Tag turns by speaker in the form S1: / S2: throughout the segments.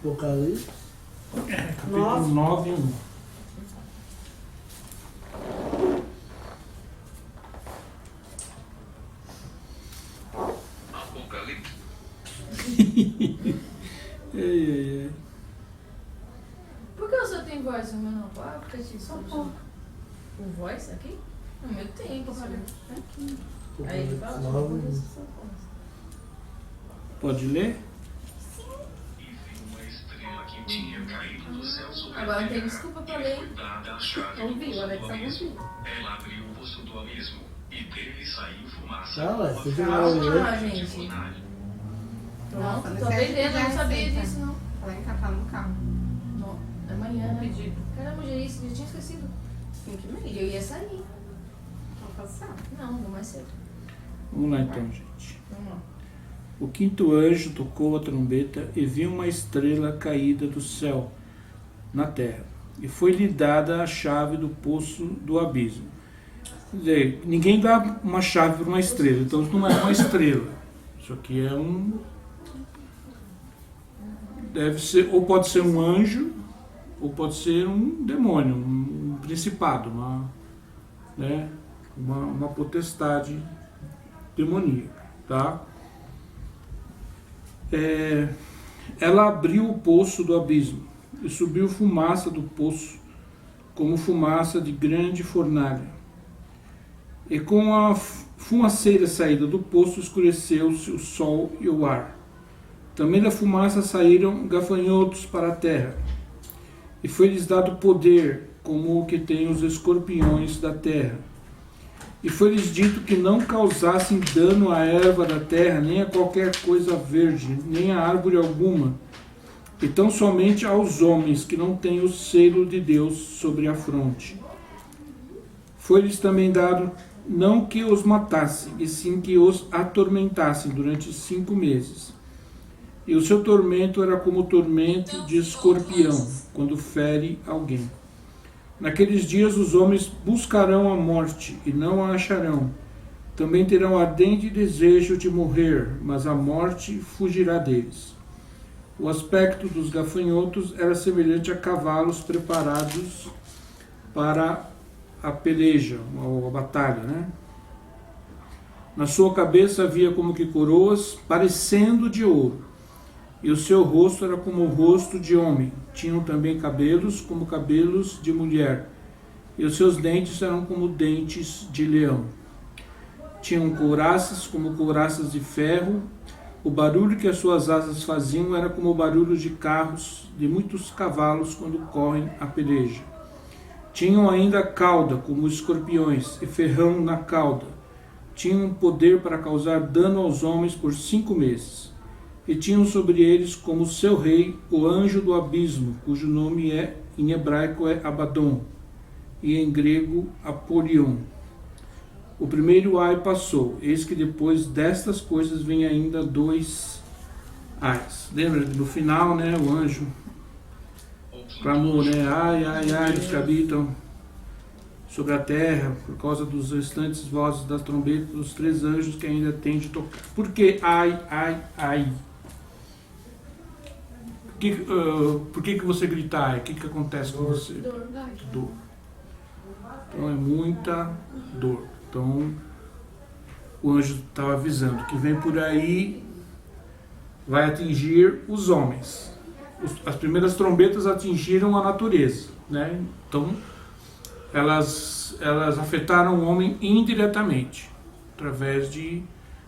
S1: Apocalipse.
S2: Capítulo 9, 1.
S3: Apocalipse.
S2: Ei.
S4: Por que o seu tem voz, o meu não? Qual é o aplicativo? O voz aqui? O meu tem, aqui. Aí ele fala,
S1: Apocalipse 9.
S2: Pode ler?
S3: E viu uma estrela que tinha caído do céu sobre a
S4: Agora não tem
S3: terra,
S4: desculpa pra
S3: e
S4: ler.
S3: foi dada a chave
S5: Não
S3: do
S5: vi,
S3: poço
S5: o Alex
S3: do
S5: tá
S3: abismo.
S5: ouvindo.
S3: Ela abriu o poço do abismo, e dele saiu fumaça.
S1: Ah, ué,
S3: como
S1: você já
S3: fumaça
S1: leu?
S4: Calma,
S3: de
S4: gente.
S3: fornalha.
S4: Pronto,
S5: Nossa,
S4: tô aprendendo, eu não sabia disso não.
S5: Ela encatar no carro.
S4: Não, amanhã, né?
S5: Pedido.
S4: Caramba, já ia, já tinha esquecido.
S5: 5 e
S4: E
S5: meia.
S4: eu ia sair.
S5: Então passar.
S4: Não, vou mais cedo.
S2: Vamos lá então, gente.
S4: Vamos lá.
S2: O quinto anjo tocou a trombeta e viu uma estrela caída do céu na terra. E foi-lhe dada a chave do poço do abismo. Quer dizer, ninguém dá uma chave para uma estrela, então isso não é uma estrela. Isso aqui é um... Deve ser, ou pode ser um anjo, ou pode ser um demônio, um principado, uma potestade demoníaca, tá? Ela abriu o poço do abismo e subiu fumaça do poço, como fumaça de grande fornalha. E com a fumaceira saída do poço escureceu-se o sol e o ar. Também da fumaça saíram gafanhotos para a terra, e foi-lhes dado poder, como o que tem os escorpiões da terra. E foi-lhes dito que não causassem dano à erva da terra, nem a qualquer coisa verde, nem a árvore alguma, e tão somente aos homens que não têm o selo de Deus sobre a fronte. Foi-lhes também dado não que os matassem, e sim que os atormentassem durante 5 meses. E o seu tormento era como o tormento de escorpião, quando fere alguém. Naqueles dias os homens buscarão a morte e não a acharão. Também terão ardente desejo de morrer, mas a morte fugirá deles. O aspecto dos gafanhotos era semelhante a cavalos preparados para a peleja, ou a batalha, né? Na sua cabeça havia como que coroas parecendo de ouro, e o seu rosto era como o rosto de homem. Tinham também cabelos como cabelos de mulher, e os seus dentes eram como dentes de leão. Tinham couraças como couraças de ferro. O barulho que as suas asas faziam era como o barulho de carros, de muitos cavalos quando correm a peleja. Tinham ainda cauda como escorpiões, e ferrão na cauda. Tinham poder para causar dano aos homens por 5 meses. E tinham sobre eles como seu rei o anjo do abismo, cujo nome em hebraico é Abaddon, e em grego Apolion. O primeiro ai passou, eis que depois destas coisas vem ainda 2 ais. Lembra, no final, né, o anjo clamou, né, ai dos que habitam sobre a terra, por causa dos restantes vozes das trombetas dos 3 anjos que ainda têm de tocar. Por que ai? Por que você grita ai? O que acontece com você? Dor. Então é muita dor. Então o anjo estava avisando que vem por aí, vai atingir os homens. As primeiras trombetas atingiram a natureza, né? Então elas afetaram o homem indiretamente, através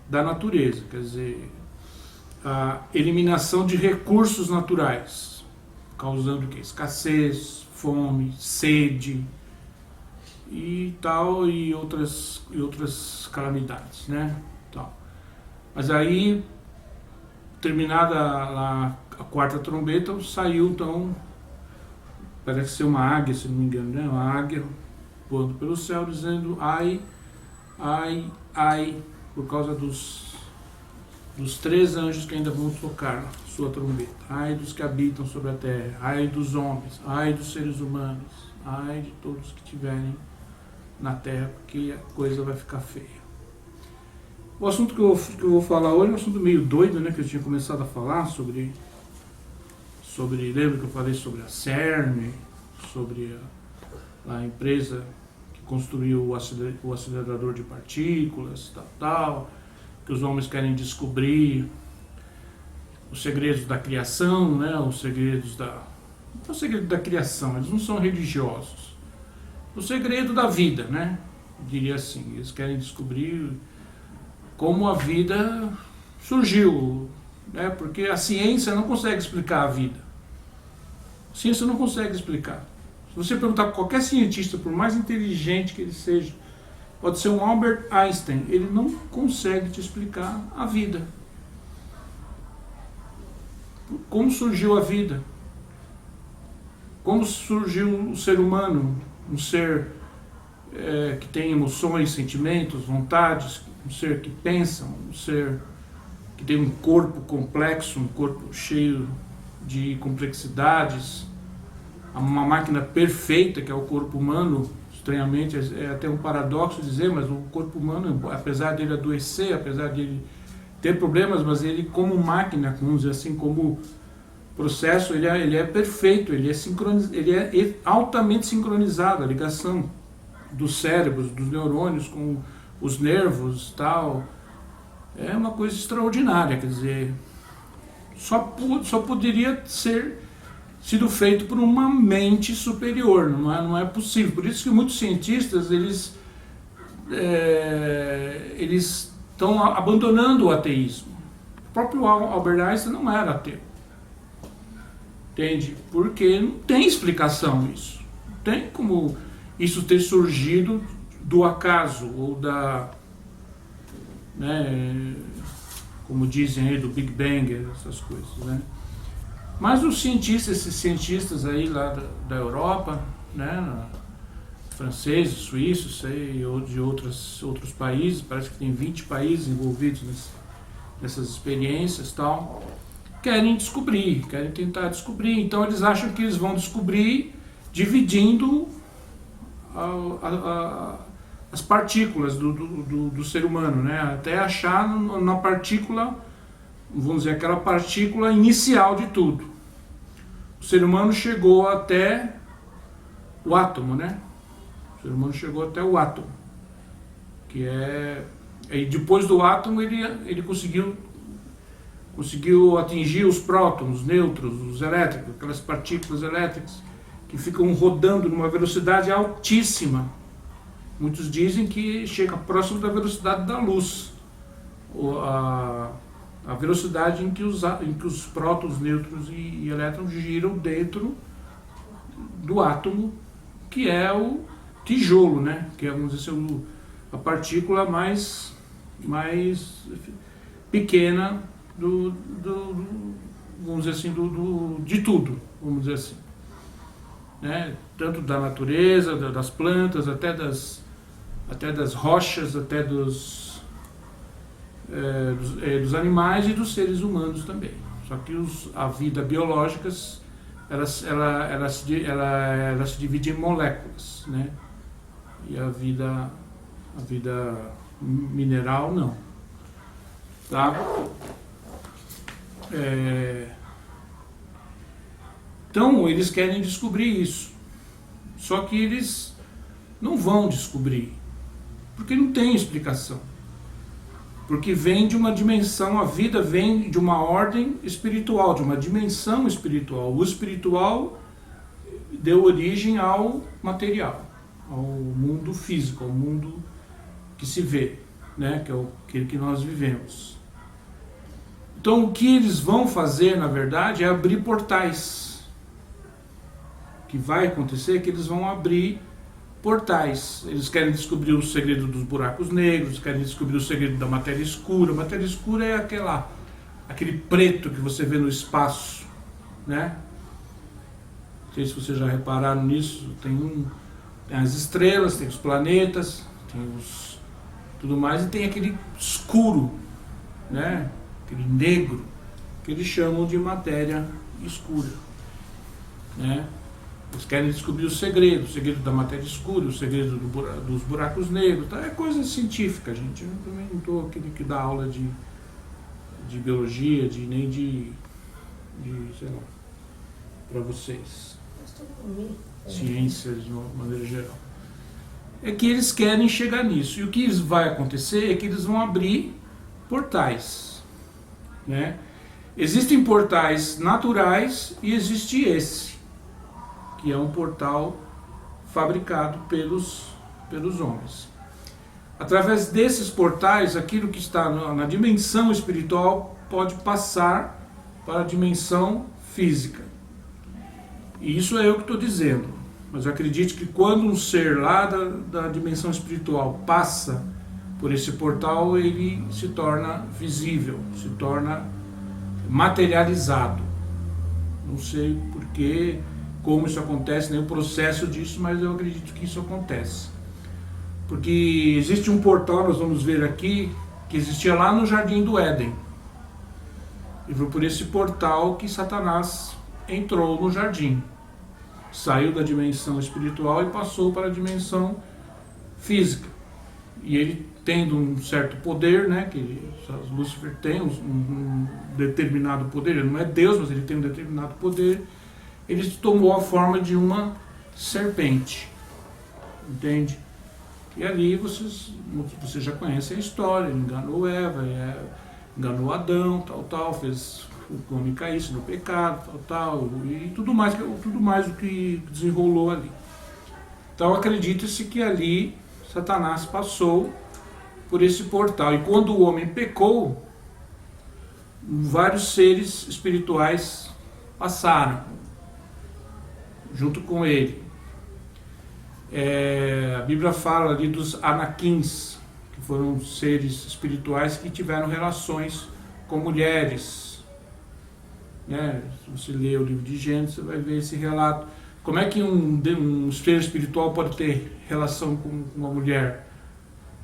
S2: da natureza, quer dizer, a eliminação de recursos naturais, causando o quê? Escassez, fome, sede e tal, e outras calamidades, né? Tal. Mas aí, terminada a 4ª trombeta, saiu então, parece ser uma águia, se não me engano, né? Uma águia voando pelo céu, dizendo ai, por causa dos 3 anjos que ainda vão tocar sua trombeta. Ai dos que habitam sobre a terra, ai dos homens, ai dos seres humanos, ai de todos que estiverem na terra, porque a coisa vai ficar feia. O assunto que eu vou falar hoje é um assunto meio doido, né? Que eu tinha começado a falar sobre lembra que eu falei sobre a CERN, sobre a empresa que construiu o acelerador de partículas, tal, que os homens querem descobrir os segredos da criação, né, os segredos da criação, eles não são religiosos. O segredo da vida, né, eu diria assim, eles querem descobrir como a vida surgiu, né, porque a ciência não consegue explicar a vida. A ciência não consegue explicar. Se você perguntar para qualquer cientista, por mais inteligente que ele seja, pode ser um Albert Einstein, ele não consegue te explicar a vida. Como surgiu a vida? Como surgiu o ser humano? Um ser que tem emoções, sentimentos, vontades, um ser que pensa, um ser que tem um corpo complexo, um corpo cheio de complexidades, uma máquina perfeita que é o corpo humano. Estranhamente, é até um paradoxo dizer, mas o corpo humano, apesar dele adoecer, apesar dele ter problemas, mas ele como máquina, vamos dizer assim, como processo, ele é perfeito, ele é altamente sincronizado, a ligação dos cérebros, dos neurônios com os nervos, tal, é uma coisa extraordinária, quer dizer, só poderia sido feito por uma mente superior, não é possível. Por isso que muitos cientistas, eles estão abandonando o ateísmo. O próprio Albert Einstein não era ateu. Entende? Porque não tem explicação isso. Não tem como isso ter surgido do acaso, ou como dizem aí, do Big Bang, essas coisas, né? Mas esses cientistas aí lá da Europa, né, franceses, suíços, ou de outros países, parece que tem 20 países envolvidos nessas experiências, tal, querem tentar descobrir. Então eles acham que eles vão descobrir dividindo as partículas do ser humano, né, até achar na partícula, vamos dizer, aquela partícula inicial de tudo. O ser humano chegou até o átomo, né? O ser humano chegou até o átomo, que e depois do átomo ele conseguiu atingir os prótons, os nêutrons, os elétricos, aquelas partículas elétricas que ficam rodando numa velocidade altíssima. Muitos dizem que chega próximo da velocidade da luz, a velocidade em que os prótons, nêutrons e elétrons giram dentro do átomo, que é o tijolo, né? Que é, vamos dizer assim, a partícula mais pequena vamos dizer assim, de tudo, vamos dizer assim, né? Tanto da natureza, das plantas, até das rochas, até dos animais e dos seres humanos também. Só que a vida biológica ela se divide em moléculas, né? E a vida mineral não, tá? Então eles querem descobrir isso, só que eles não vão descobrir, porque não tem explicação. Porque vem de uma dimensão, a vida vem de uma ordem espiritual, de uma dimensão espiritual. O espiritual deu origem ao material, ao mundo físico, ao mundo que se vê, né? Que é aquele que nós vivemos. Então o que eles vão fazer, na verdade, é abrir portais. O que vai acontecer é que eles vão abrir portais. Eles querem descobrir o segredo dos buracos negros, querem descobrir o segredo da matéria escura. A matéria escura é aquele preto que você vê no espaço, né? Não sei se vocês já repararam nisso. Tem as estrelas, tem os planetas, tem tudo mais, e tem aquele escuro, né? Aquele negro, que eles chamam de matéria escura, né? Eles querem descobrir o segredo da matéria escura, o segredo dos buracos negros, tá? É coisa científica, gente. Eu também não estou aquele que dá aula de biologia, nem de sei lá, para vocês, ciências de uma maneira geral, é que eles querem chegar nisso. E o que vai acontecer é que eles vão abrir portais, né? Existem portais naturais e existe esse, que é um portal fabricado pelos homens. Através desses portais, aquilo que está na dimensão espiritual pode passar para a dimensão física. E isso é eu que estou dizendo. Mas eu acredito que quando um ser lá da dimensão espiritual passa por esse portal, ele se torna visível, se torna materializado. Não sei porquê, como isso acontece, nem o processo disso, mas eu acredito que isso acontece. Porque existe um portal, nós vamos ver aqui, que existia lá no Jardim do Éden. E foi por esse portal que Satanás entrou no jardim. Saiu da dimensão espiritual e passou para a dimensão física. E ele, tendo um certo poder, né, que Lúcifer tem um determinado poder, ele não é Deus, mas ele tem um determinado poder, ele tomou a forma de uma serpente. Entende? E ali vocês já conhecem a história, ele enganou Eva, enganou Adão, tal, fez o homem cair no pecado, tal, e tudo mais o que desenrolou ali. Então acredita-se que ali Satanás passou por esse portal, e quando o homem pecou, vários seres espirituais passaram junto com ele. A Bíblia fala ali dos anaquins, que foram seres espirituais que tiveram relações com mulheres. Se você ler o livro de Gênesis, você vai ver esse relato. Como é que um ser espiritual pode ter relação com uma mulher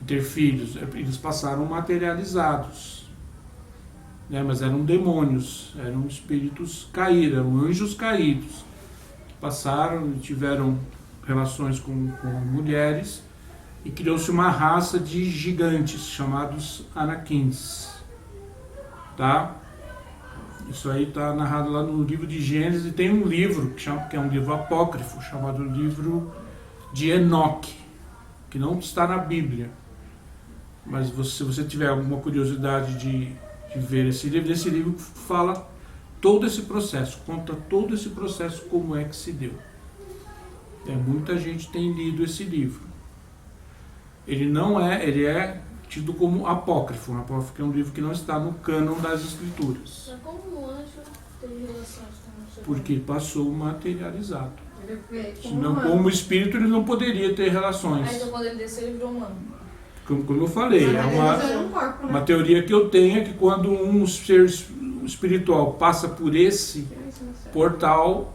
S2: e ter filhos? Eles passaram materializados, mas eram demônios, eram espíritos caídos, eram anjos caídos, que passaram e tiveram relações com mulheres, e criou-se uma raça de gigantes chamados anaquins, tá? Isso aí está narrado lá no livro de Gênesis, e tem um livro que é um livro apócrifo, chamado livro de Enoque, que não está na Bíblia, mas se você tiver alguma curiosidade de ver esse livro fala todo esse processo, conta todo esse processo, como é que se deu. Muita gente tem lido esse livro. Ele é tido como apócrifo. Apócrifo é um livro que não está no cânon das escrituras.
S4: Mas como o anjo teve relações com o
S2: Porque passou materializado.
S5: Senão,
S2: Como espírito, ele não poderia ter relações.
S4: Aí então quando ele desceu, ele virou humano.
S2: Como eu falei,
S5: corpo,
S2: uma teoria que eu tenho é que quando um ser espiritual passa por esse portal,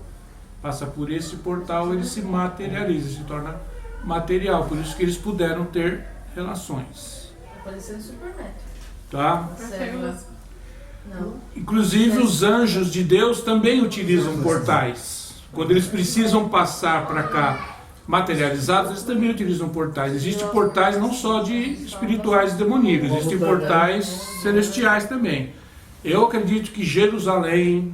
S2: ele se materializa, se torna material. Por isso que eles puderam ter relações.
S4: Tá parecendo Superneto.
S2: Tá?
S4: Não.
S2: Inclusive os anjos de Deus também utilizam portais. Quando eles precisam passar para cá materializados, eles também utilizam portais. Existem portais não só de espirituais e demoníacos, existem portais celestiais também. Eu acredito que Jerusalém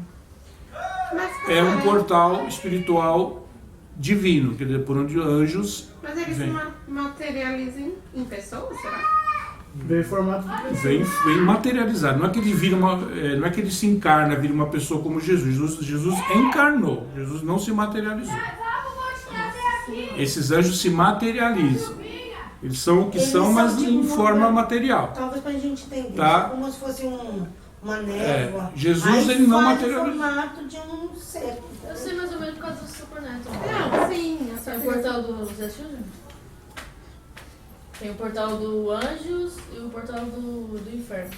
S2: é um portal espiritual divino, quer dizer, por onde anjos
S5: Mas eles
S2: vêm.
S5: se materializam em pessoas, será?
S1: Vem em formato de pessoa.
S2: Vem materializado. Não é que ele vira não é que ele se encarna, vira uma pessoa como Jesus. Jesus encarnou. Jesus não se materializou. Esses anjos se materializam. Eles são o que são, mas
S6: tipo
S2: em forma material.
S6: Talvez pra gente entender,
S2: Tá.
S6: como se fosse uma névoa.
S2: Jesus,
S6: Aí
S2: ele não
S6: faz
S2: materializou.
S6: o formato de um ser.
S4: Eu sei mais ou menos por causa do Superneto.
S5: Não, sim.
S4: Tem o portal do Zé Children? Tem o portal do Anjos e o portal do Inferno.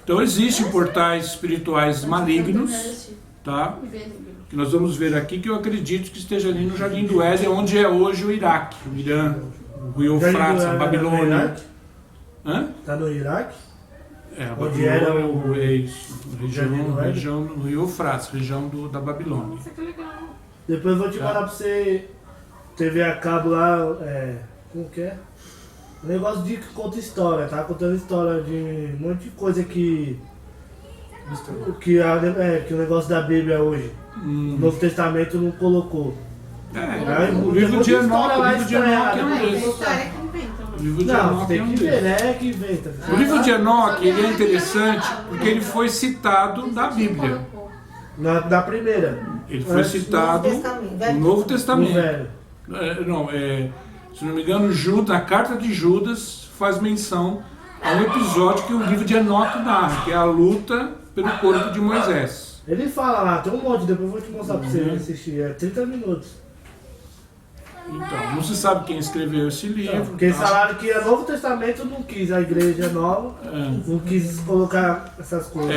S2: Então existem portais espirituais malignos, tá? Que nós vamos ver aqui, que eu acredito que esteja ali no Jardim do Éden, onde é hoje o Iraque, o Irã, o Rio Eufrates, a Babilônia. Hã?
S1: Tá no Iraque?
S2: A
S1: Onde era
S2: Babilônia,
S1: o-
S2: é isso,
S1: Jardim do Éden?
S2: região do Rio Eufrates, região da Babilônia.
S5: Nossa, que legal.
S1: Depois eu vou te
S2: Tá.
S1: mandar pra você. TV a cabo lá, como que é? Um negócio de que conta história, tá? Contando história de um monte de coisa que que o negócio da Bíblia hoje. O Novo Testamento não colocou.
S2: O livro de Enoque,
S1: lá
S2: é um
S5: Tem
S2: desses.
S5: história que inventa.
S2: O livro de
S1: Não,
S2: Enoque é
S1: tem
S2: um
S1: que ver,
S2: desses.
S1: né? Que inventa.
S2: O livro de Enoque, ele é interessante porque ele foi citado na Bíblia.
S1: Na primeira.
S2: Ele foi citado no Novo
S1: No
S2: Testamento.
S1: velho.
S2: Se não me engano, Judas, a carta de Judas faz menção a um episódio que o livro de Enoque narra, que é a luta pelo corpo de Moisés.
S1: Ele fala lá, tem um monte, depois eu vou te mostrar pra você assistir. É 30 minutos.
S2: Então, não se sabe quem escreveu esse livro.
S1: Porque eles
S2: tá?
S1: falaram que o Novo Testamento não quis, a igreja nova não quis colocar essas coisas.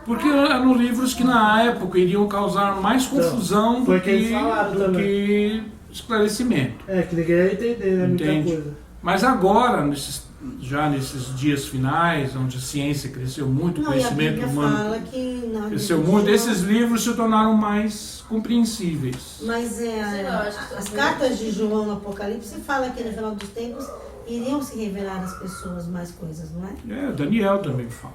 S2: Porque eram livros que na época iriam causar mais confusão
S1: foi
S2: do
S1: que eles falaram também.
S2: que esclarecimento.
S1: Que ninguém ia entender, né? Muita
S2: Entende?
S1: coisa.
S2: Mas agora, já nesses dias finais, onde a ciência cresceu muito, o
S6: Não, e a
S2: conhecimento
S6: Bíblia
S2: humano
S6: fala que na
S2: cresceu
S6: Bíblia
S2: muito,
S6: não-
S2: esses livros se tornaram mais compreensíveis.
S6: Mas
S4: Sei lá, acho que
S6: as
S4: talvez-
S6: cartas de João no Apocalipse fala que no final dos tempos iriam se revelar às pessoas mais coisas, não é?
S2: Daniel também fala.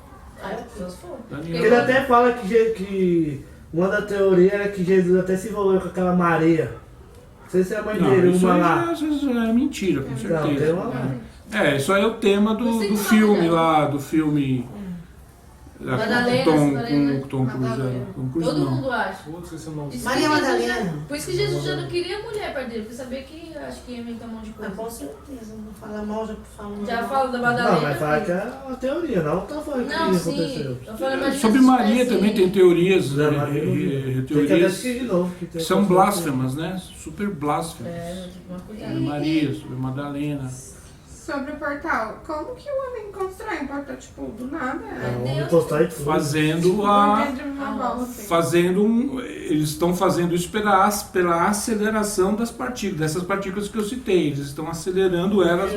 S4: Deus for.
S2: Daniel.
S1: Ele até fala que uma da teoria era que Jesus até se envolveu com aquela Maria. Não sei se é a mãe dele,
S2: Isso
S1: uma
S2: aí
S1: lá.
S2: já é mentira, com
S1: Não,
S2: certeza.
S1: tem uma lá.
S2: Isso aí é o tema do filme lá, do filme lá,
S4: Madalena,
S2: com Tom Cruise. Tom Cruise
S4: Todo
S2: não.
S4: mundo acha.
S7: Putz, esse não.
S4: Isso que
S6: Maria
S4: Jesus
S6: Madalena.
S4: já- Por isso que Jesus já não queria mulher perto dele, porque sabia que acho que ia inventar um monte de
S6: Ah,
S4: coisa.
S6: com certeza, não fala mal, já fala mal.
S4: Já fala da
S1: Não,
S4: Madalena.
S1: mas fala que é uma teoria, não tá falando que
S4: Não,
S1: isso
S4: sim.
S1: aconteceu.
S4: Tô falando, mas
S2: Sobre
S4: Jesus
S2: Maria
S4: parece-
S2: também tem teorias,
S1: Zé Maria não viu. Tem que até
S2: teorias
S1: assistir de novo. Que tem
S2: são
S1: acontecido.
S2: blasfemas, né? Super blasfemas.
S4: Uma coisa.
S2: Sobre Maria, sobre Madalena.
S5: Sobre o portal, como que o homem constrói um portal, tipo, do nada?
S1: Vamos postar e tudo.
S2: Fazendo a.
S5: Dentro de uma bola, assim.
S2: Eles estão fazendo isso pela aceleração das partículas, dessas partículas que eu citei. Eles estão acelerando elas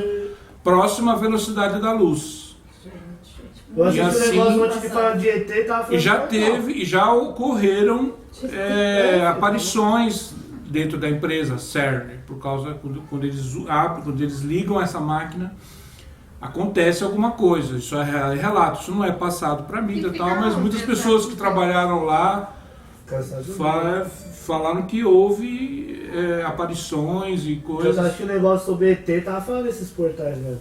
S2: próxima à velocidade da luz.
S1: Eu acho
S2: E
S1: que
S2: assim-
S1: o negócio antes de falar de ET tava falando
S2: E já
S1: de portal.
S2: teve, e já ocorreram aparições dentro da empresa CERN, por causa quando eles abrem, quando eles ligam essa máquina, acontece alguma coisa. Isso é relato, isso não é passado para a mídia e tal, mas muitas pessoas que trabalharam lá falaram que houve aparições e
S1: Eu
S2: coisas.
S1: acho que o negócio sobre ET tava falando desses portais, velho.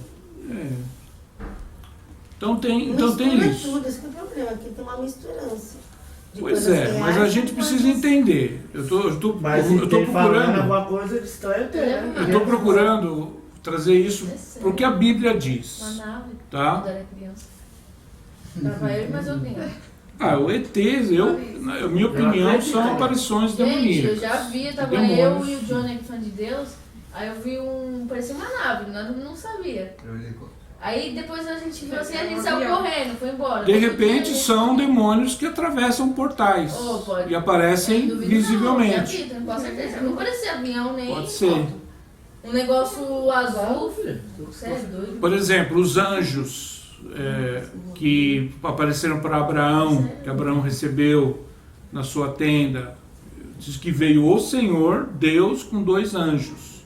S2: Então tem
S6: Mistura
S2: isso.
S6: tudo, esse que é o problema, aqui tem uma misturança. de
S2: Pois
S6: coisas
S2: é, mas
S6: reais
S2: a gente
S6: com
S2: precisa
S6: coisas-
S2: entender. Eu tô
S1: Mas
S2: eu tô
S1: ET falando
S2: procurando.
S1: alguma coisa de estranho ET, né?
S2: Eu estou procurando trazer isso para o que a Bíblia diz,
S4: Uma nave.
S2: tá?
S4: Quando era criança. Tava eu e mais alguém.
S2: O ET, na minha opinião, são aparições
S4: Gente, eu
S2: demoníacas.
S4: já vi, tava
S2: Demônios.
S4: eu e o Johnny, fã de Deus, aí eu vi parecia uma nave, nós não sabia. Aí depois a gente viu assim, a gente saiu correndo, foi embora.
S2: De repente são demônios que atravessam portais
S4: Oh, pode.
S2: e aparecem
S4: Sem dúvida
S2: visivelmente.
S4: Não, com certeza. Não parecia avião nem.
S2: Pode ser.
S4: Um negócio azul. Você é doido.
S2: Por exemplo, os anjos que apareceram para Abraão, que Abraão recebeu na sua tenda, diz que veio o Senhor, Deus, com 2 anjos.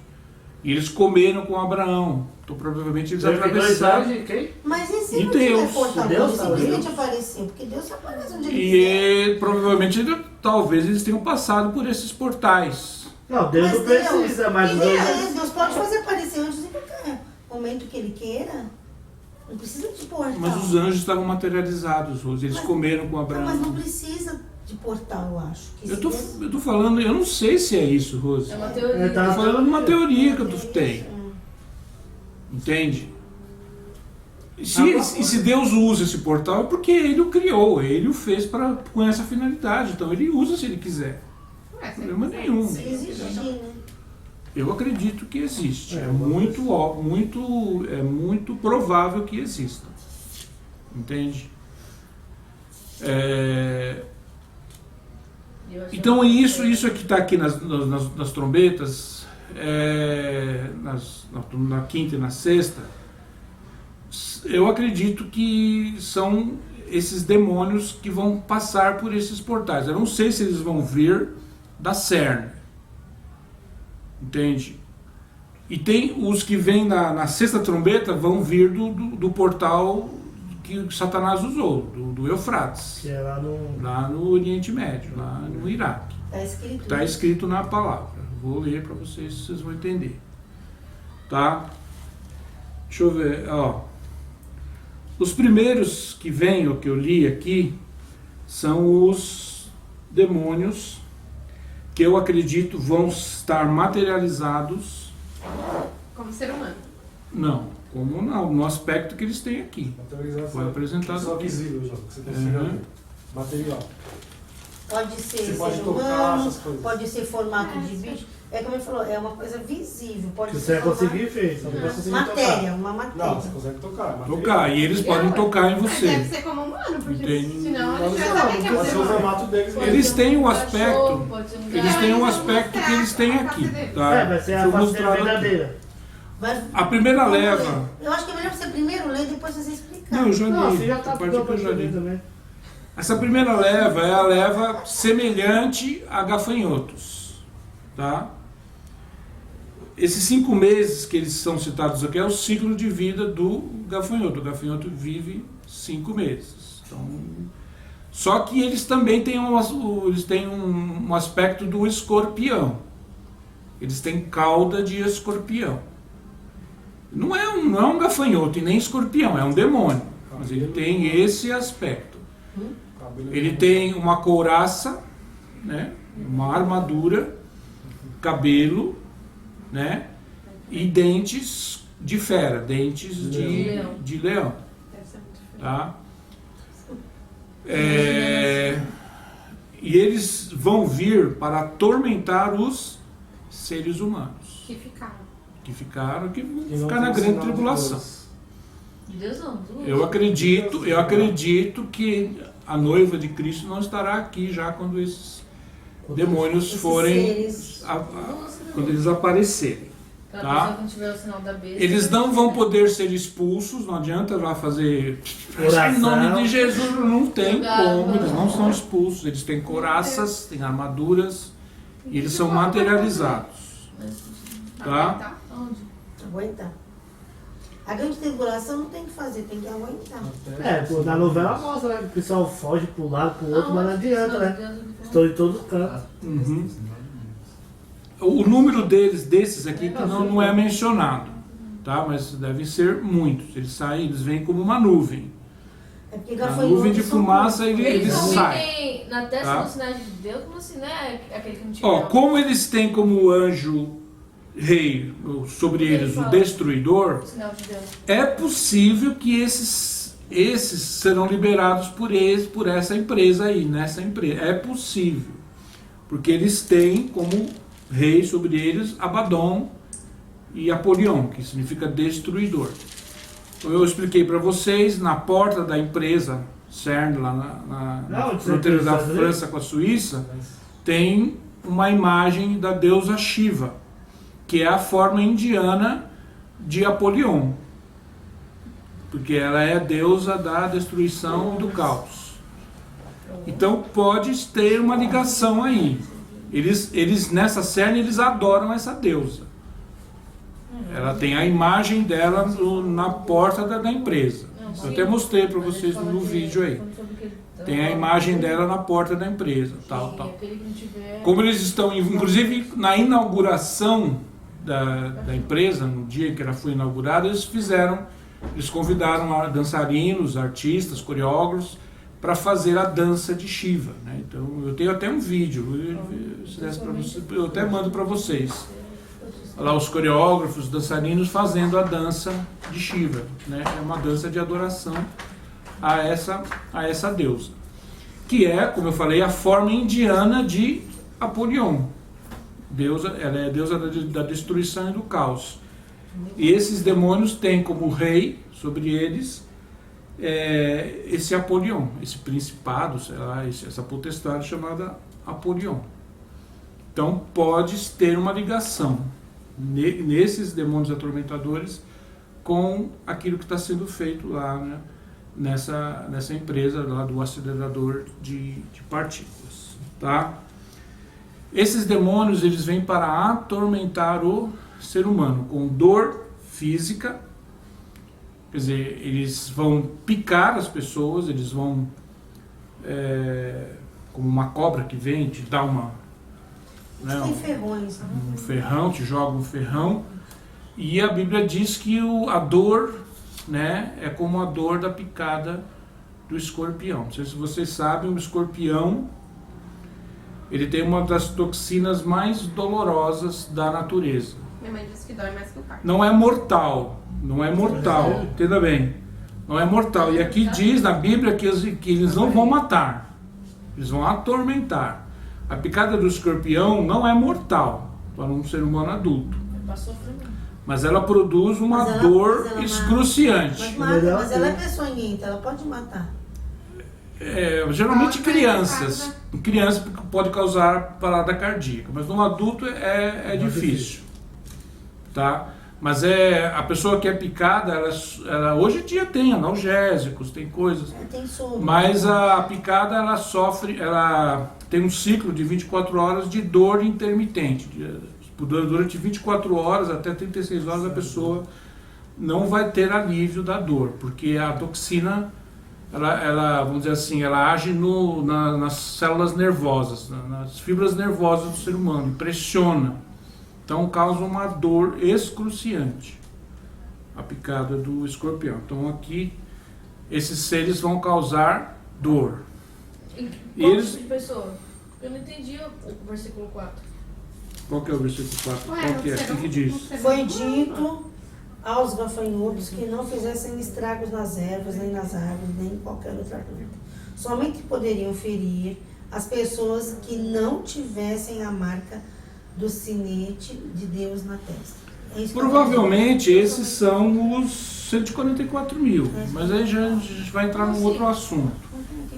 S2: E eles comeram com Abraão. Então provavelmente eles atravessaram.
S1: Quem?
S6: Mas e se
S2: E
S6: não tiver
S2: Deus.
S6: portal,
S1: Deus
S6: ele
S1: sabe.
S6: simplesmente apareceu, porque Deus aparece onde ele quiser.
S2: E provavelmente talvez eles tenham passado por esses portais.
S1: Não, Deus não precisa, mas
S6: Deus,
S1: Deus...
S6: Deus pode fazer aparecer anjos em qualquer momento que ele queira. Não precisa de portal.
S2: Mas os anjos estavam materializados, Rose. Eles comeram com
S6: Não, mas não
S2: Abraão.
S6: precisa de portal, eu acho. Que
S2: Eu
S6: se
S2: tô falando, eu não sei se é isso, Rose.
S4: É uma
S1: É,
S4: teoria.
S1: tá.
S2: Eu tô falando de uma teoria que eu
S6: Deus-
S2: tenho. Entende? E se Deus usa esse portal é porque Ele o criou, Ele o fez com essa finalidade. Então Ele usa se Ele quiser.
S5: Ué, se
S2: Problema
S5: quiser.
S2: nenhum.
S6: Se existir, né?
S2: Eu acredito que existe. É muito provável que exista. Entende? Então isso que está aqui nas trombetas, na quinta e na sexta, eu acredito que são esses demônios que vão passar por esses portais. Eu não sei se eles vão vir da CERN. Entende? E tem os que vêm na sexta trombeta, vão vir do portal que Satanás usou, do Eufrates,
S1: Que é
S2: lá no Oriente Médio, lá no Iraque.
S6: Está escrito.
S2: Está escrito na palavra. Vou ler para vocês vão entender. Tá? Deixa eu ver, ó. Os primeiros que vêm, o que eu li aqui, são os demônios que eu acredito vão estar materializados.
S5: Como ser humano.
S2: Não, como não, no aspecto que eles têm aqui. Foi apresentado
S7: Só
S2: aqui.
S7: visível, João, que você consiga ver. Material.
S6: Pode ser
S7: Você pode
S6: ser
S7: tocar
S6: humano,
S7: essas coisas.
S6: pode ser formato de bicho. É como ele falou, é uma coisa visível. Pode
S1: que você
S6: ser
S1: vai conseguir ver, só não vai conseguir
S6: matéria,
S1: tocar.
S6: uma matéria.
S7: Não, você consegue tocar. Material.
S2: Tocar, e eles podem tocar em
S5: Mas deve
S2: você.
S5: ser como humano, porque
S2: Entende?
S5: senão
S7: Pode
S5: eles
S7: ser,
S5: já sabem que é um
S7: pode
S5: ser
S7: ser o
S5: humano.
S7: formato deles mesmo.
S2: Eles têm um
S4: Cachorro,
S2: aspecto,
S4: pode ser um
S2: eles
S4: gato.
S2: têm um
S5: Mas
S2: aspecto que eles têm aqui. Tá?
S1: É, vai ser a
S2: Vou
S1: face
S2: mostrar aqui.
S1: verdadeira.
S6: Vai-
S2: A primeira
S6: vamos
S2: leva.
S6: ler. Eu acho que é melhor você primeiro ler e depois você explicar.
S2: Não, eu já
S1: Não,
S2: li.
S1: você já tá
S2: A parte
S1: tudo
S2: que eu já li.
S1: também.
S2: Essa primeira leva é a leva semelhante a gafanhotos, tá? Esses 5 meses que eles são citados aqui é o ciclo de vida do gafanhoto. O gafanhoto vive 5 meses. Então, só que eles também têm um aspecto do escorpião. Eles têm cauda de escorpião. Não é um gafanhoto e nem escorpião, é um demônio. Mas ele tem esse aspecto. Ele tem uma couraça, né, uma armadura, cabelo, né, e dentes de fera, dentes de leão.
S5: Deve ser muito feio.
S2: Tá? E eles vão vir para atormentar os seres humanos
S5: Que ficaram.
S2: que vão
S7: E não
S2: ficar na
S7: tem
S2: grande
S7: sinal de
S2: tribulação.
S7: Deus.
S4: De Deus não, do
S2: Eu acredito que a noiva de Cristo não estará aqui já quando esses demônios
S6: Esses
S2: forem,
S6: seres.
S2: quando eles aparecerem.
S4: Pra
S2: Tá?
S4: pessoa que não tiver o sinal da besta.
S2: Eles não vão poder ser expulsos, não adianta lá fazer
S1: Oração.
S2: em nome de Jesus, não tem
S4: Jogar,
S2: como,
S4: não.
S2: eles não são expulsos, eles têm couraças, têm armaduras, e eles são materializados. Tá?
S4: Onde?
S6: Aguentar. A grande tribulação não tem que fazer, tem que aguentar.
S1: É, pô, na novela mostra, né? O pessoal foge pro lado, pro outro, mas não adianta, né? Estou em todos os cantos.
S2: Uhum. O número desses aqui que não é mencionado, tá? Mas devem ser muitos. Eles vêm como uma nuvem.
S6: É porque
S2: A
S6: gafanhotos
S2: nuvem de
S6: são
S2: fumaça
S6: muitos.
S2: eles
S4: não
S2: saem.
S4: vivem na testa
S2: Tá?
S4: do sinal de Deus, como assim, né? Aquele que não tiver.
S2: Ó, como eles têm como anjo rei sobre eles o destruidor,
S4: o sinal de Deus.
S2: é possível que esses serão liberados por essa empresa aí, nessa empresa. É possível. Porque eles têm como rei sobre eles Abaddon e Apolion, que significa destruidor. Então, eu expliquei para vocês, na porta da empresa CERN, lá na fronteira da França com a Suíça, tem uma imagem da deusa Shiva, que é a forma indiana de Apolion, porque ela é a deusa da destruição e do caos. Então pode ter uma ligação aí. Eles nessa CERN eles adoram essa deusa. Ela tem a imagem dela na porta da empresa. Eu até mostrei para vocês no vídeo aí. Tem a imagem dela na porta da empresa, tal. Como eles estão, inclusive na inauguração da empresa, no dia que ela foi inaugurada, eles convidaram dançarinos, artistas, coreógrafos para fazer a dança de Shiva, né? Então eu tenho até um vídeo, eu até mando para vocês. Olha lá os coreógrafos, dançarinos fazendo a dança de Shiva, né? É uma dança de adoração a essa deusa, que é, como eu falei, a forma indiana de Apolion. Ela é a deusa da destruição e do caos. E esses demônios têm como rei sobre eles esse Apolion, esse principado, sei lá, essa potestade chamada Apolion. Então pode ter uma ligação nesses demônios atormentadores com aquilo que está sendo feito lá, né, nessa empresa lá do acelerador de partículas, tá? Esses demônios eles vêm para atormentar o ser humano com dor física Quer dizer, eles vão picar as pessoas, eles vão, como uma cobra que vem, te dá uma... né,
S6: Tem ferrões.
S2: um ferrão, te joga um ferrão. E a Bíblia diz que a dor, né, é como a dor da picada do escorpião. Não sei se vocês sabem, o escorpião, ele tem uma das toxinas mais dolorosas da natureza.
S5: Minha mãe disse que dói mais que o carro.
S2: Não é mortal, não é mortal, entenda bem. Não é mortal. E aqui diz na Bíblia que eles não vão matar, eles vão atormentar. A picada do escorpião não é mortal para um ser humano adulto,
S4: Passou frio.
S2: mas ela produz uma
S6: Mas ela-
S2: dor
S6: mas ela
S2: excruciante.
S6: Mas ela é peçonhenta, ela pode matar.
S2: Geralmente
S5: Ela tá
S2: crianças. Criança pode causar parada cardíaca, mas no adulto é difícil. Tá? Mas a pessoa que é picada, ela hoje em dia tem analgésicos, tem coisas.
S6: Tem soro.
S2: Mas a picada, ela tem um ciclo de 24 horas de dor intermitente. Durante 24 horas até 36 horas a pessoa não vai ter alívio da dor, porque a toxina, ela vamos dizer assim, ela age nas células nervosas, nas fibras nervosas do ser humano, pressiona. Então causa uma dor excruciante, a picada do escorpião. Então aqui, esses seres vão causar dor.
S4: E
S2: Eles-
S4: qual tipo de pessoa? Eu não entendi o versículo 4.
S2: Qual que é o versículo 4?
S5: Ué,
S2: Qual que é? O que diz?
S6: Foi dito aos gafanhotos que não fizessem estragos nas ervas, nem nas árvores, nem em qualquer outra planta. Somente poderiam ferir as pessoas que não tivessem a marca do sinete de Deus na testa. É isso que eu
S2: Provavelmente esses são os 144 mil, mas aí já a gente vai entrar num outro assunto.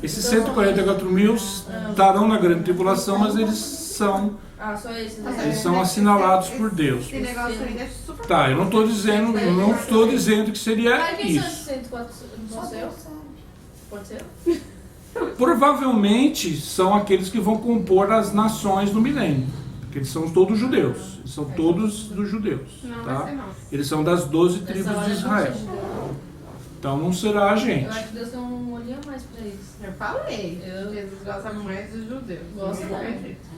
S2: Esses 144 mil estarão na grande tribulação, mas eles são
S4: Ah, só esse.
S5: Mas
S2: Eles são assinalados por Deus.
S5: Esse negócio aí é super.
S2: Tá, eu não estou dizendo que seria
S4: Mas quem são esses
S2: isso.
S4: 104? Não sei eu? Pode ser?
S2: Provavelmente são aqueles que vão compor as nações no milênio. Porque eles são todos judeus. Eles são todos dos judeus.
S5: Não, vai
S2: Tá?
S5: ser não.
S2: Eles são das 12
S4: Essa
S2: tribos
S4: hora
S2: de
S4: é
S2: Israel.
S4: contigo.
S2: Então não será a
S4: Eu
S2: gente.
S4: acho que Deus tem um olhinho a mais pra eles.
S5: Eu falei.
S4: Eu-
S5: Jesus gosta mais dos judeus.
S4: Gosta
S5: Não
S4: mais.
S5: acredito.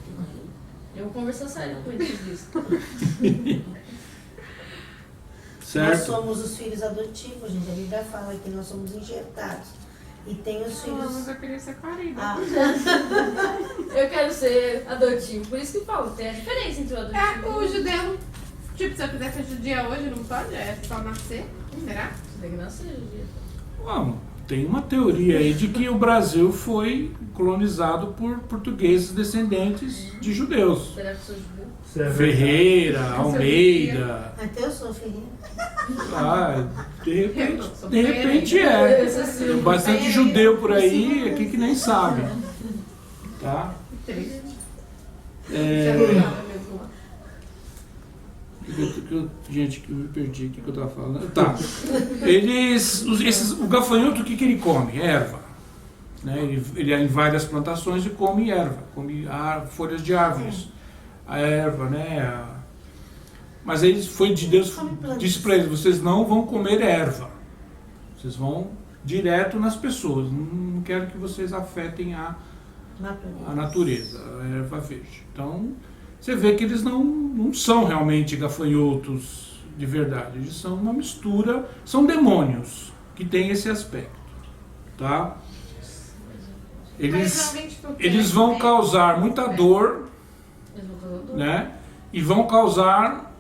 S4: Eu vou conversar sério com eles disso.
S6: Nós
S2: Certo?
S6: somos os filhos adotivos, gente. A Bíblia fala que nós somos enxertados. E tem os
S5: Não, mas
S6: filhos.
S5: eu queria ser parida.
S6: Ah,
S4: Eu quero ser adotivo, por isso que falo, tem a diferença entre o adotivo
S5: É,
S4: e
S5: o judeu. Tipo, se eu quiser ser judia hoje, não pode? É só nascer? Será?
S4: Você tem que nascer, judia.
S2: Bom, tem uma teoria aí de que o Brasil foi colonizado por portugueses descendentes de judeus.
S4: Será que eu sou judeu?
S1: Isso é verdade.
S2: Ferreira, Almeida.
S6: até eu sou ferreira.
S2: Ah, de
S5: Eu
S2: repente é. Tem bastante judeu por aí aqui que nem sabe. Tá?
S5: Triste.
S2: Gente, que eu me perdi aqui que eu tava falando. Tá. O gafanhoto, o que ele come? Erva. Né? Ele é em várias plantações e come erva, come folhas de árvores. A erva, né? Mas aí foi de Deus, disse para eles: vocês não vão comer erva. Vocês vão direto nas pessoas. Não quero que vocês afetem a natureza, a erva verde. Então, você vê que eles não são realmente gafanhotos de verdade. Eles são uma mistura, são demônios que têm esse aspecto. Tá? Eles vão causar muita dor,
S4: Eles vão causar dor.
S2: né? E vão causar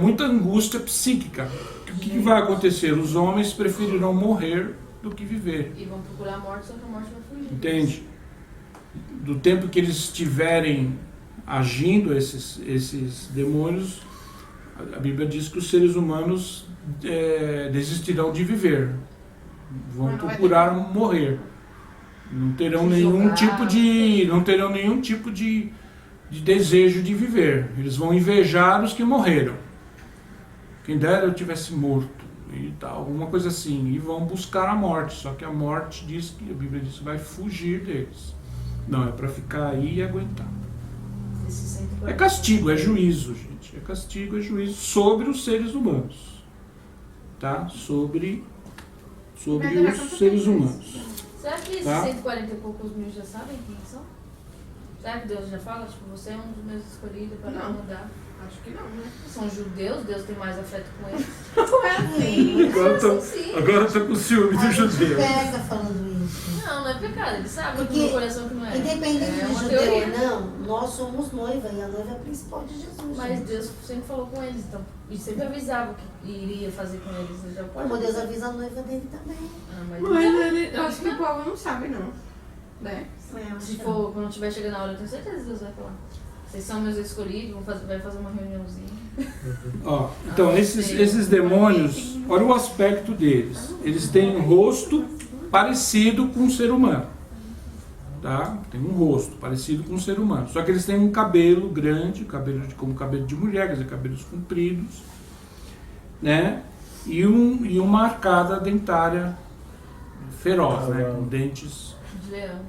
S2: muita angústia psíquica. O que vai acontecer? Os homens preferirão morrer do que viver.
S4: E vão procurar a morte, só que a morte vai fugir.
S2: Entende? Do tempo que eles estiverem agindo, esses demônios, a Bíblia diz que os seres humanos desistirão de viver. Vão procurar morrer. Não terão nenhum tipo de desejo de viver. Eles vão invejar os que morreram. Quem dera eu tivesse morto e tal, alguma coisa assim. E vão buscar a morte. Só que a morte diz que a Bíblia diz que vai fugir deles. Não, é para ficar aí e aguentar.
S4: Esses 140.
S2: É castigo, é juízo, gente. É castigo, é juízo sobre os seres humanos. Tá? Sobre sobre os seres humanos.
S4: Será que esses
S2: Tá.
S4: 140 e poucos mil já sabem quem são? Será que Deus já fala? Tipo, você é um dos meus escolhidos para
S5: Não.
S4: mudar.
S5: Acho que não, né?
S4: São judeus, Deus tem mais afeto com eles.
S5: Não é assim.
S2: Agora eu tô com ciúme
S6: A gente pega falando isso.
S4: Não, não é pecado. Ele sabe
S6: Porque,
S4: no meu coração que não é.
S6: Independente
S4: É
S6: de
S4: uma
S6: judeu
S4: teoria.
S6: ou não, nós somos noiva e a noiva é a principal de Jesus.
S4: Mas
S6: gente.
S4: Deus sempre falou com eles, então. E sempre avisava o que iria fazer com eles. Ele já pode.
S6: Como Deus avisa a noiva dele também.
S4: Ah, mas
S5: Mas eu acho que o povo não sabe, não. Né?
S4: se for, quando tiver chegando a hora, eu tenho certeza que Deus vai falar. Vocês são meus escolhidos, vai fazer uma reuniãozinha.
S2: Ó, então, esses demônios, olha o aspecto deles. Eles têm um rosto parecido com um ser humano. Tá? Tem um rosto parecido com um ser humano. Só que eles têm um cabelo grande, como cabelo de mulher, quer dizer, cabelos compridos, né? E uma arcada dentária feroz, né? Com dentes.
S4: De leão.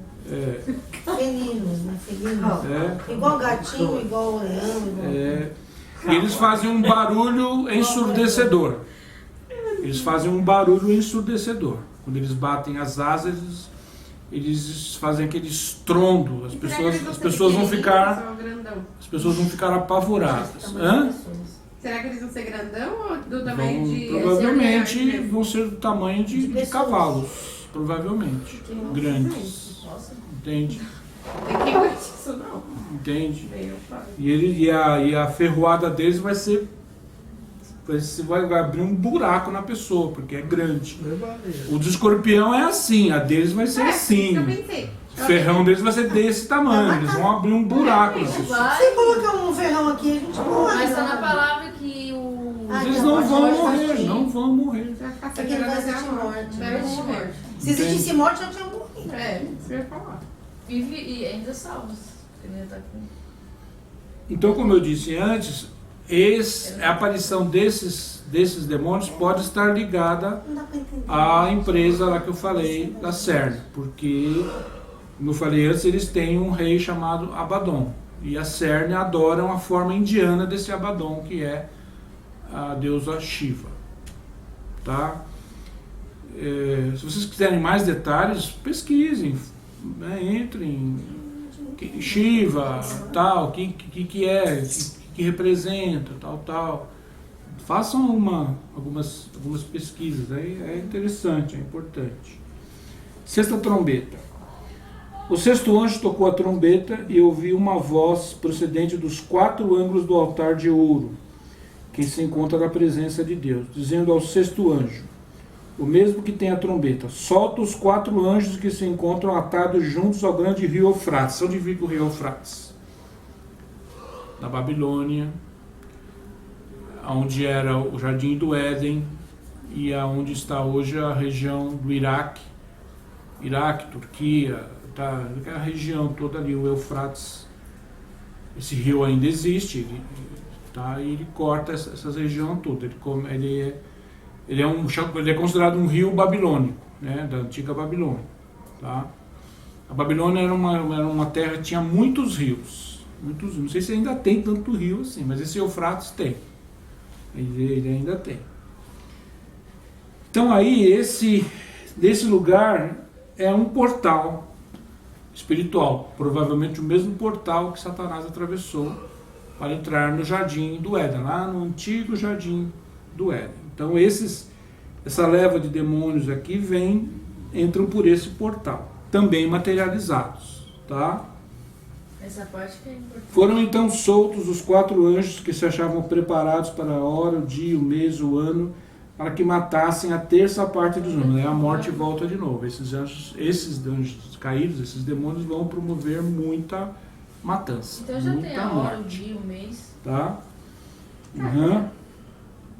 S6: Felinos, né? Felinos.
S2: É,
S6: Igual gatinho, igual leão. Igual...
S2: E eles fazem um barulho ensurdecedor. Eles fazem um barulho ensurdecedor. Quando eles batem as asas, eles fazem aquele estrondo. As pessoas vão ficar apavoradas. Hã?
S5: Será que eles vão ser grandão ou do tamanho de...
S2: Provavelmente vão ser do tamanho de cavalos. Provavelmente. Grandes.
S4: Nossa.
S2: Entende?
S5: Tem que ver isso, não.
S2: Entende?
S5: Meu pai.
S2: E a ferroada deles vai ser. Vai abrir um buraco na pessoa, porque é grande. O do escorpião é assim, a deles vai ser assim.
S5: Eu pensei.
S2: O ferrão deles vai ser desse tamanho, eles vão abrir um buraco na pessoa.
S4: Vai.
S6: Se colocar um ferrão aqui, a gente morre.
S4: Mas tá na palavra que o.
S6: Ah,
S2: Eles
S6: não,
S2: não vão
S6: pode
S2: morrer,
S6: partir.
S2: não vão morrer.
S5: Vai ficar
S6: É que não vai
S5: até a
S6: existir morte.
S5: Deve existir morte.
S6: Se existisse morte, já tinha morrido.
S5: É, isso que eu ia falar.
S4: Vive e ainda salvos. Ele ainda tá com.
S2: Então, como eu disse antes, a aparição desses demônios pode estar ligada
S6: Não dá pra entender.
S2: à empresa lá que eu falei, da CERN, porque, como eu falei antes, eles têm um rei chamado Abaddon, e a CERN adora uma forma indiana desse Abaddon, que é a deusa Shiva. Tá? Se vocês quiserem mais detalhes, pesquisem, né? Entrem, Shiva, tal, o que é, que representa, tal. Façam algumas pesquisas, aí é interessante, é importante. Sexta trombeta. O sexto anjo tocou a trombeta e ouvi uma voz procedente dos 4 ângulos do altar de ouro, que se encontra na presença de Deus, dizendo ao sexto anjo, o mesmo que tem a trombeta, solta os 4 anjos que se encontram atados juntos ao grande rio Eufrates. Onde fica o rio Eufrates? Na Babilônia, onde era o Jardim do Éden e aonde está hoje a região do Iraque, Turquia, tá, aquela região toda ali, o Eufrates. Esse rio ainda existe, e ele corta essas regiões todas. Ele é considerado um rio babilônico, né, da antiga Babilônia. Tá? A Babilônia era uma terra que tinha muitos rios. Não sei se ainda tem tanto rio assim, mas esse Eufrates tem. Ele ainda tem. Então aí, desse lugar é um portal espiritual, provavelmente o mesmo portal que Satanás atravessou para entrar no Jardim do Éden, lá no antigo Jardim do Éden. Então essa leva de demônios aqui entram por esse portal, também materializados, tá?
S4: Essa parte que é importante.
S2: Foram então soltos os 4 anjos que se achavam preparados para a hora, o dia, o mês, o ano, para que matassem a terça parte dos homens. Aí a morte volta de novo. Esses anjos caídos, esses demônios vão promover muita matança.
S4: Então já
S2: muita
S4: tem a hora, o
S2: morte,
S4: dia, o mês.
S2: tá? Uhum.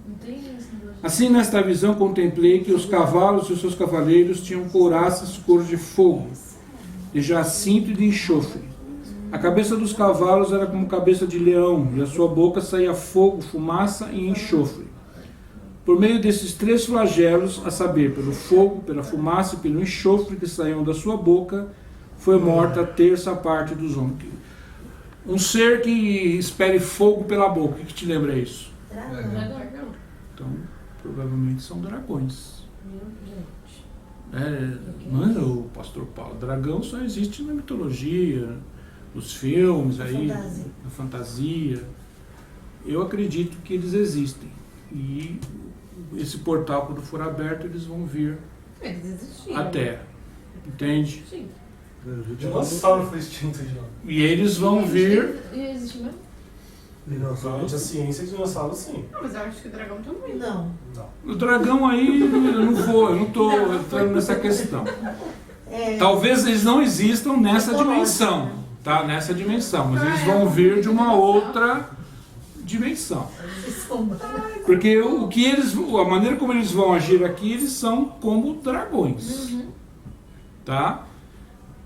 S4: Não tem esse negócio.
S2: Assim, nesta visão, contemplei que os cavalos e os seus cavaleiros tinham couraças cor de fogo, de jacinto e de enxofre. A cabeça dos cavalos era como cabeça de leão, e a sua boca saía fogo, fumaça e enxofre. Por meio desses 3 flagelos, a saber, pelo fogo, pela fumaça e pelo enxofre que saíam da sua boca, foi morta a terça parte dos homens. Um ser que espere fogo pela boca, o que te lembra isso?
S4: Dragão.
S2: Então, provavelmente são dragões.
S4: Meu gente.
S2: Manda o pastor Paulo, dragão só existe na mitologia, nos filmes, aí,
S6: Fantasia.
S2: na fantasia. Eu acredito que eles existem. E esse portal, quando for aberto, eles vão vir
S5: Eles existiram.
S2: à Terra. Entende?
S4: Sim.
S7: Dinossauro foi extinto já.
S2: E eles vão vir.
S4: E existe mesmo?
S7: Provavelmente a ciência de dinossauro, sim.
S5: Não, mas eu acho que o dragão também.
S6: Não.
S2: O dragão aí, eu não estou entrando nessa questão. Talvez eles não existam nessa dimensão, tá? Nessa dimensão, mas eles vão vir de uma outra dimensão. Porque o que eles, a maneira como eles vão agir aqui, eles são como dragões, tá?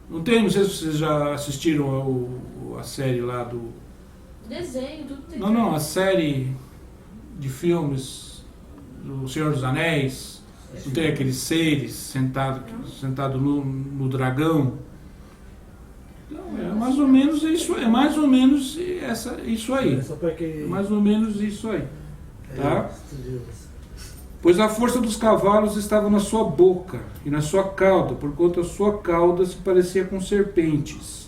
S2: Não sei se vocês já assistiram a série lá do...
S4: Desenho, tudo tem.
S2: Não, a série de filmes do Senhor dos Anéis, não tem aqueles seres sentado no dragão. Então, é mais ou menos isso, isso aí.
S1: Só para que...
S2: É mais ou menos isso aí. Tá? Pois a força dos cavalos estava na sua boca e na sua cauda, porquanto a sua cauda se parecia com serpentes.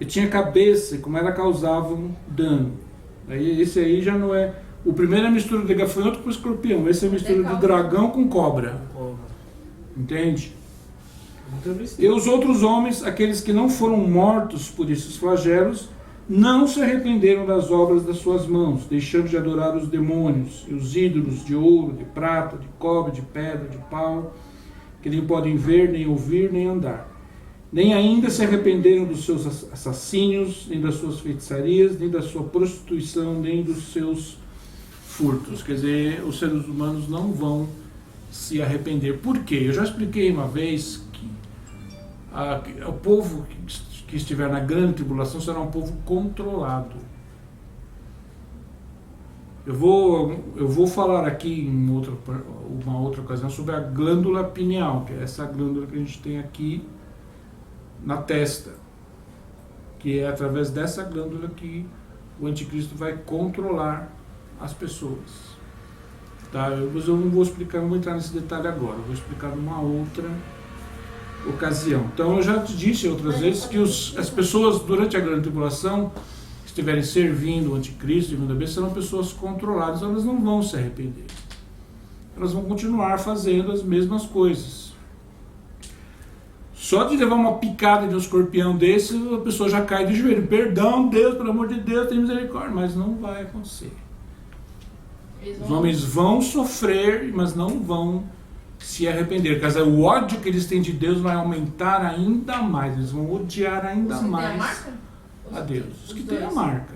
S2: E tinha cabeça, e como ela causavam dano. Aí, esse aí já não é... O primeiro é a mistura de gafanhoto com escorpião. Esse é a mistura de dragão com cobra. Entende? E os outros homens, aqueles que não foram mortos por esses flagelos, não se arrependeram das obras das suas mãos, deixando de adorar os demônios e os ídolos de ouro, de prata, de cobre, de pedra, de pau, que nem podem ver, nem ouvir, nem andar. Nem ainda se arrependeram dos seus assassínios, nem das suas feitiçarias, nem da sua prostituição, nem dos seus furtos. Quer dizer, os seres humanos não vão se arrepender. Por quê? Eu já expliquei uma vez que o povo que estiver na grande tribulação será um povo controlado. Eu vou falar aqui em uma outra ocasião sobre a glândula pineal, que é essa glândula que a gente tem aqui na testa, que é através dessa glândula que o anticristo vai controlar as pessoas. Tá? Mas eu não vou explicar, não vou entrar nesse detalhe agora, eu vou explicar numa outra ocasião. Então eu já te disse outras vezes que as pessoas durante a grande tribulação que estiverem servindo o anticristo e serão pessoas controladas, elas não vão se arrepender. Elas vão continuar fazendo as mesmas coisas. Só de levar uma picada de um escorpião desse, a pessoa já cai de joelho. Perdão, Deus, pelo amor de Deus, tem misericórdia. Mas não vai acontecer. Os homens vão sofrer, mas não vão se arrepender. Quer dizer, o ódio que eles têm de Deus vai aumentar ainda mais. Eles vão odiar ainda mais a Deus. Os que têm a marca.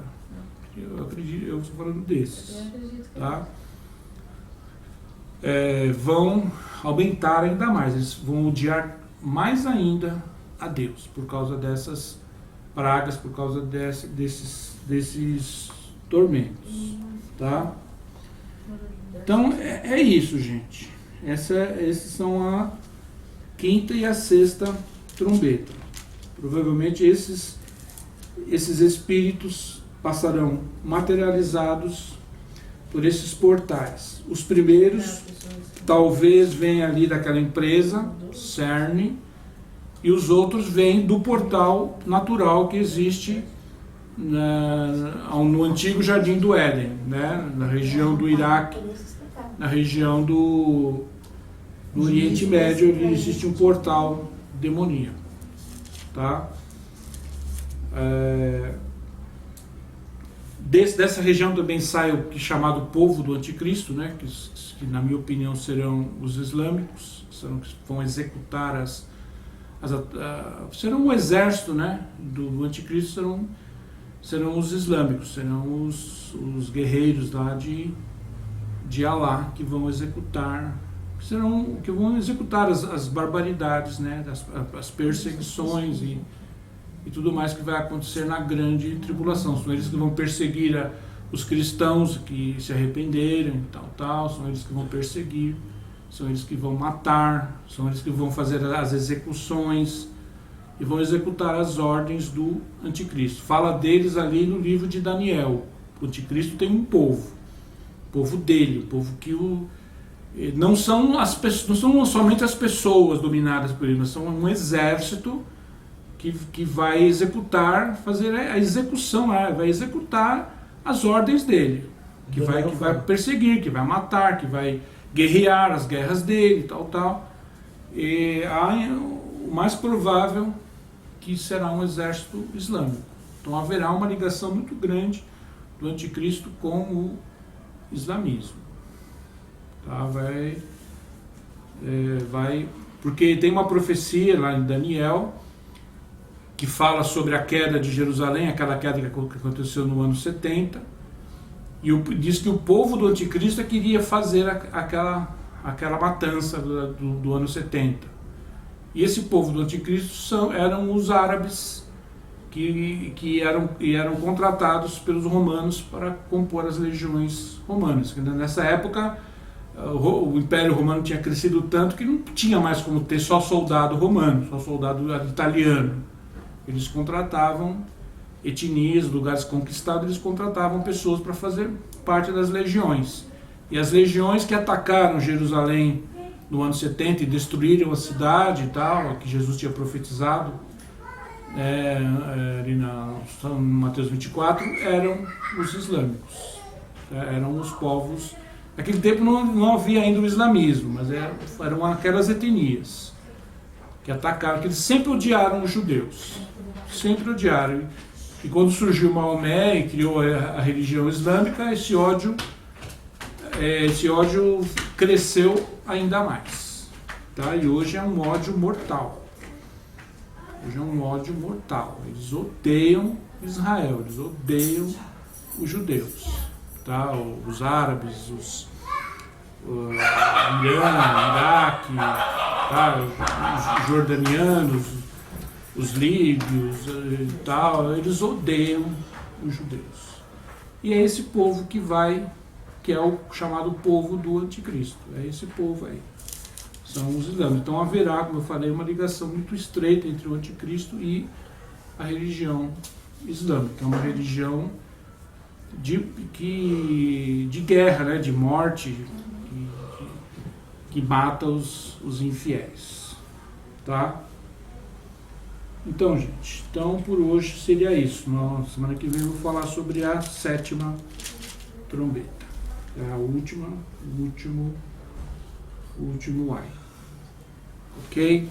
S2: Eu acredito, eu estou falando desses. Tá? Vão aumentar ainda mais. Eles vão odiar mais ainda a Deus, por causa dessas pragas, por causa desses tormentos, tá? Então é isso, gente. Esses são a quinta e a sexta trombeta. Provavelmente esses espíritos passarão materializados por esses portais. Os primeiros talvez venham ali daquela empresa, CERN, e os outros vêm do portal natural que existe no antigo Jardim do Éden, né? Na região do Iraque, na região do Oriente Médio, onde existe um portal demoníaco. Tá? Dessa região também sai o que é chamado povo do anticristo, né? Que na minha opinião serão os islâmicos, que vão executar serão o exército, né, do anticristo, serão os islâmicos, serão os guerreiros lá de Alá que vão executar, que vão executar as barbaridades, né, as perseguições e tudo mais que vai acontecer na grande tribulação. São eles que vão perseguir os cristãos que se arrependeram e tal, são eles que vão perseguir, são eles que vão matar, são eles que vão fazer as execuções e vão executar as ordens do anticristo. Fala deles ali no livro de Daniel. O anticristo tem um povo, o povo dele, o povo não são somente as pessoas dominadas por ele, mas são um exército que vai executar, fazer a execução, vai executar as ordens dele, que vai perseguir, que vai matar, que vai guerrear as guerras dele, tal. E o mais provável que será um exército islâmico. Então haverá uma ligação muito grande do anticristo com o islamismo. Tá? Porque tem uma profecia lá em Daniel que fala sobre a queda de Jerusalém, aquela queda que aconteceu no ano 70, e diz que o povo do anticristo queria fazer aquela matança do ano 70. E esse povo do anticristo eram os árabes que eram contratados pelos romanos para compor as legiões romanas. Nessa época, o Império Romano tinha crescido tanto que não tinha mais como ter só soldado romano, só soldado italiano. Eles contratavam etnias, lugares conquistados, eles contratavam pessoas para fazer parte das legiões. E as legiões que atacaram Jerusalém no ano 70 e destruíram a cidade e tal, que Jesus tinha profetizado, ali em Mateus 24, eram os islâmicos, eram os povos. Naquele tempo não havia ainda o islamismo, mas eram aquelas etnias que atacaram, que eles sempre odiaram os judeus, sempre odiaram. E quando surgiu Maomé e criou a religião islâmica, esse ódio cresceu ainda mais, tá? E hoje é um ódio mortal. Hoje é um ódio mortal. Eles odeiam Israel, eles odeiam os judeus, tá? Os árabes, os Irã, Iraque, tá? Os jordanianos, os líbios e tal, eles odeiam os judeus. E é esse povo que é o chamado povo do anticristo. É esse povo aí. São os islâmicos. Então haverá, como eu falei, uma ligação muito estreita entre o anticristo e a religião islâmica. É uma religião de guerra, né? De morte, que mata os infiéis. Tá? Então, gente, por hoje seria isso. Na semana que vem eu vou falar sobre a 7ª trombeta. É a último ai. Ok?